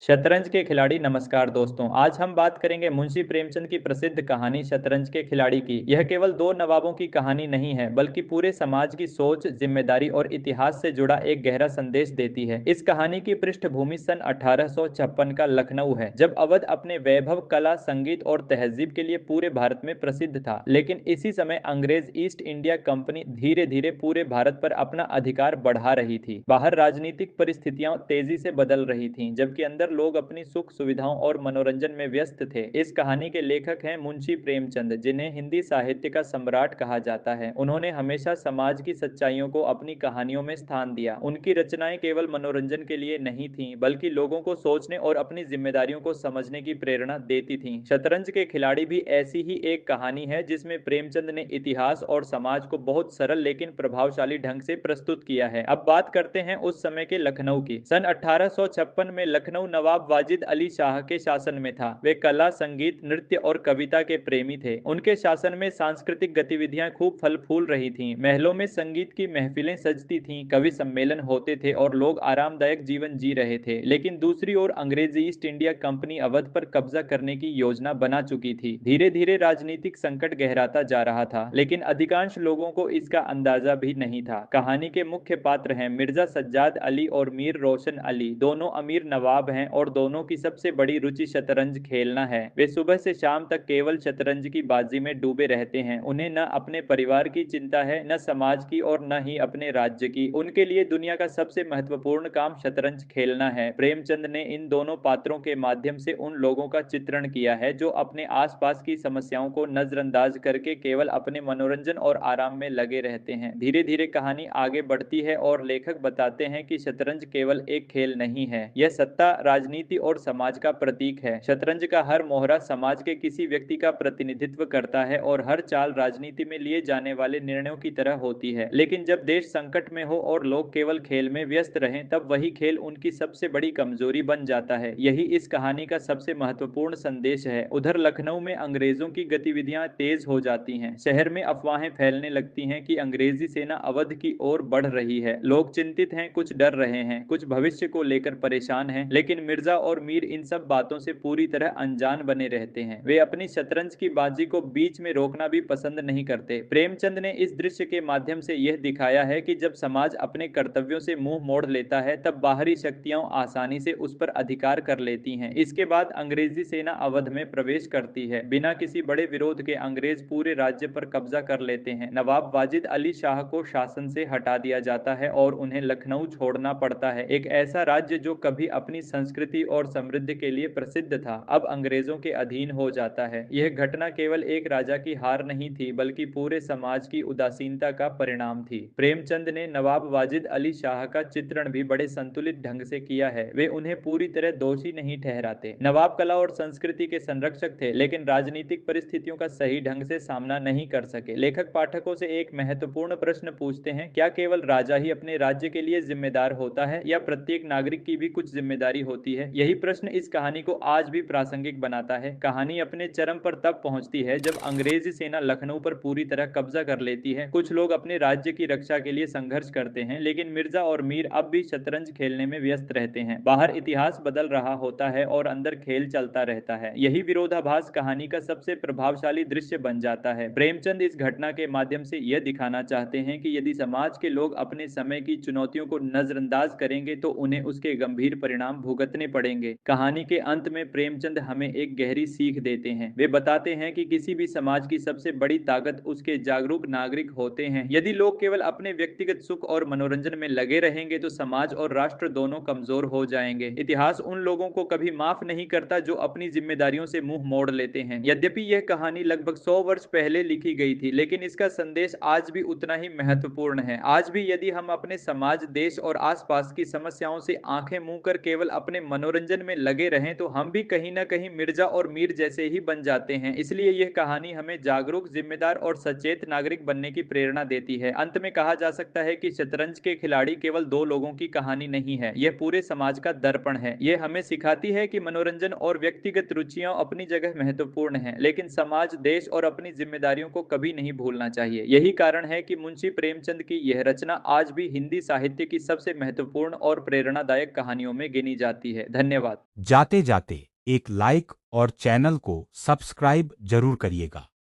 शतरंज के खिलाड़ी नमस्कार दोस्तों। आज हम बात करेंगे मुंशी प्रेमचंद की प्रसिद्ध कहानी शतरंज के खिलाड़ी की। यह केवल दो नवाबों की कहानी नहीं है, बल्कि पूरे समाज की सोच, जिम्मेदारी और इतिहास से जुड़ा एक गहरा संदेश देती है। इस कहानी की पृष्ठभूमि सन 1856 का लखनऊ है, जब अवध अपने वैभव, कला, संगीत और तहजीब के लिए पूरे भारत में प्रसिद्ध था। लेकिन इसी समय अंग्रेज ईस्ट इंडिया कंपनी धीरे धीरे पूरे भारत पर अपना अधिकार बढ़ा रही थी। बाहर राजनीतिक परिस्थितियां तेजी से बदल रही थीं, जबकि अंदर लोग अपनी सुख सुविधाओं और मनोरंजन में व्यस्त थे। इस कहानी के लेखक हैं मुंशी प्रेमचंद, जिन्हें हिंदी साहित्य का सम्राट कहा जाता है। उन्होंने हमेशा समाज की सच्चाइयों को अपनी कहानियों में स्थान दिया। उनकी रचनाएं केवल मनोरंजन के लिए नहीं थीं, बल्कि लोगों को सोचने और अपनी जिम्मेदारियों को समझने की प्रेरणा देती थीं। शतरंज के खिलाड़ी भी ऐसी ही एक कहानी है, जिसमें प्रेमचंद ने इतिहास और समाज को बहुत सरल लेकिन प्रभावशाली ढंग से प्रस्तुत किया है। अब बात करते हैं उस समय के लखनऊ की। सन 1856 में लखनऊ नवाब वाजिद अली शाह के शासन में था। वे कला, संगीत, नृत्य और कविता के प्रेमी थे। उनके शासन में सांस्कृतिक गतिविधियां खूब फल फूल रही थीं। महलों में संगीत की महफिलें सजती थीं, कवि सम्मेलन होते थे और लोग आरामदायक जीवन जी रहे थे। लेकिन दूसरी ओर अंग्रेजी ईस्ट इंडिया कंपनी अवध पर कब्जा करने की योजना बना चुकी थी। धीरे धीरे राजनीतिक संकट गहराता जा रहा था, लेकिन अधिकांश लोगों को इसका अंदाजा भी नहीं था। कहानी के मुख्य पात्र हैं मिर्जा सज्जाद अली और मीर रोशन अली। दोनों अमीर नवाब हैं और दोनों की सबसे बड़ी रुचि शतरंज खेलना है। वे सुबह से शाम तक केवल शतरंज की बाजी में डूबे रहते हैं। उन्हें न अपने परिवार की चिंता है, न समाज की और न ही अपने राज्य की। उनके लिए दुनिया का सबसे महत्वपूर्ण काम शतरंज खेलना है। प्रेमचंद ने इन दोनों पात्रों के माध्यम से उन लोगों का चित्रण किया है जो अपने आसपास की समस्याओं को नजरअंदाज करके केवल अपने मनोरंजन और आराम में लगे रहते हैं। धीरे धीरे कहानी आगे बढ़ती है और लेखक बताते हैं कि शतरंज केवल एक खेल नहीं है, यह सत्ता, राजनीति और समाज का प्रतीक है। शतरंज का हर मोहरा समाज के किसी व्यक्ति का प्रतिनिधित्व करता है और हर चाल राजनीति में लिए जाने वाले निर्णयों की तरह होती है। लेकिन जब देश संकट में हो और लोग केवल खेल में व्यस्त रहें, तब वही खेल उनकी सबसे बड़ी कमजोरी बन जाता है। यही इस कहानी का सबसे महत्वपूर्ण संदेश है। उधर लखनऊ में अंग्रेजों की गतिविधियां तेज हो जाती हैं। शहर में अफवाहें फैलने लगती हैं कि अंग्रेजी सेना अवध की ओर बढ़ रही है। लोग चिंतित हैं, कुछ डर रहे हैं, कुछ भविष्य को लेकर परेशान हैं। लेकिन मिर्जा और मीर इन सब बातों से पूरी तरह अनजान बने रहते हैं। वे अपनी शतरंज की बाजी को बीच में रोकना भी पसंद नहीं करते। प्रेमचंद ने इस दृश्य के माध्यम से यह दिखाया है कि जब समाज अपने कर्तव्यों से मुंह मोड़ लेता है, तब बाहरी शक्तियां आसानी से उस पर अधिकार कर लेती हैं। इसके बाद अंग्रेजी सेना अवध में प्रवेश करती है। बिना किसी बड़े विरोध के अंग्रेज पूरे राज्य पर कब्जा कर लेते हैं। नवाब वाजिद अली शाह को शासन से हटा दिया जाता है और उन्हें लखनऊ छोड़ना पड़ता है। एक ऐसा राज्य जो कभी अपनी संस्कृति और समृद्धि के लिए प्रसिद्ध था, अब अंग्रेजों के अधीन हो जाता है। यह घटना केवल एक राजा की हार नहीं थी, बल्कि पूरे समाज की उदासीनता का परिणाम थी। प्रेमचंद ने नवाब वाजिद अली शाह का चित्रण भी बड़े संतुलित ढंग से किया है। वे उन्हें पूरी तरह दोषी नहीं ठहराते। नवाब कला और संस्कृति के संरक्षक थे, लेकिन राजनीतिक परिस्थितियों का सही ढंग से सामना नहीं कर सके। लेखक पाठकों से एक महत्वपूर्ण प्रश्न पूछते हैं, क्या केवल राजा ही अपने राज्य के लिए जिम्मेदार होता है, या प्रत्येक नागरिक की भी कुछ जिम्मेदारी होती है? यही प्रश्न इस कहानी को आज भी प्रासंगिक बनाता है। कहानी अपने चरम पर तब पहुंचती है जब अंग्रेजी सेना लखनऊ पर पूरी तरह कब्जा कर लेती है। कुछ लोग अपने राज्य की रक्षा के लिए संघर्ष करते हैं, लेकिन मिर्जा और मीर अब भी शतरंज खेलने में व्यस्त रहते हैं। बाहर इतिहास बदल रहा होता है और अंदर खेल चलता रहता है। यही विरोधाभास कहानी का सबसे प्रभावशाली दृश्य बन जाता है। प्रेमचंद इस घटना के माध्यम से यह दिखाना चाहते हैं कि यदि समाज के लोग अपने समय की चुनौतियों को नजरअंदाज करेंगे, तो उन्हें उसके गंभीर परिणाम भुगतने पड़ेंगे। कहानी के अंत में प्रेमचंद हमें एक गहरी सीख देते हैं। वे बताते हैं कि किसी भी समाज की सबसे बड़ी ताकत उसके जागरूक नागरिक होते हैं। यदि लोग केवल अपने व्यक्तिगत सुख और मनोरंजन में लगे रहेंगे, तो समाज और राष्ट्र दोनों कमजोर हो जाएंगे। इतिहास उन लोगों को कभी माफ नहीं करता जो अपनी जिम्मेदारियों से मुंह मोड़ लेते हैं। यद्यपि यह कहानी लगभग 100 वर्ष पहले लिखी गई थी, लेकिन इसका संदेश आज भी उतना ही महत्वपूर्ण है। आज भी यदि हम अपने समाज, देश और आसपास की समस्याओं से आंखें मूंद कर केवल अपने मनोरंजन में लगे रहें, तो हम भी कहीं ना कहीं मिर्जा और मीर जैसे ही बन जाते हैं। इसलिए यह कहानी हमें जागरूक, जिम्मेदार और सचेत नागरिक बनने की प्रेरणा देती है। अंत में कहा जा सकता है कि शतरंज के खिलाड़ी केवल दो लोगों की कहानी नहीं है, यह पूरे समाज का दर्पण है। यह हमें सिखाती है कि मनोरंजन और व्यक्तिगत रुचियां अपनी जगह महत्वपूर्ण हैं, लेकिन समाज, देश और अपनी जिम्मेदारियों को कभी नहीं भूलना चाहिए। यही कारण है कि मुंशी प्रेमचंद की यह रचना आज भी हिंदी साहित्य की सबसे महत्वपूर्ण और प्रेरणादायक कहानियों में गिनी जाती है। जाती है। धन्यवाद। जाते जाते एक लाइक और चैनल को सब्सक्राइब जरूर करिएगा।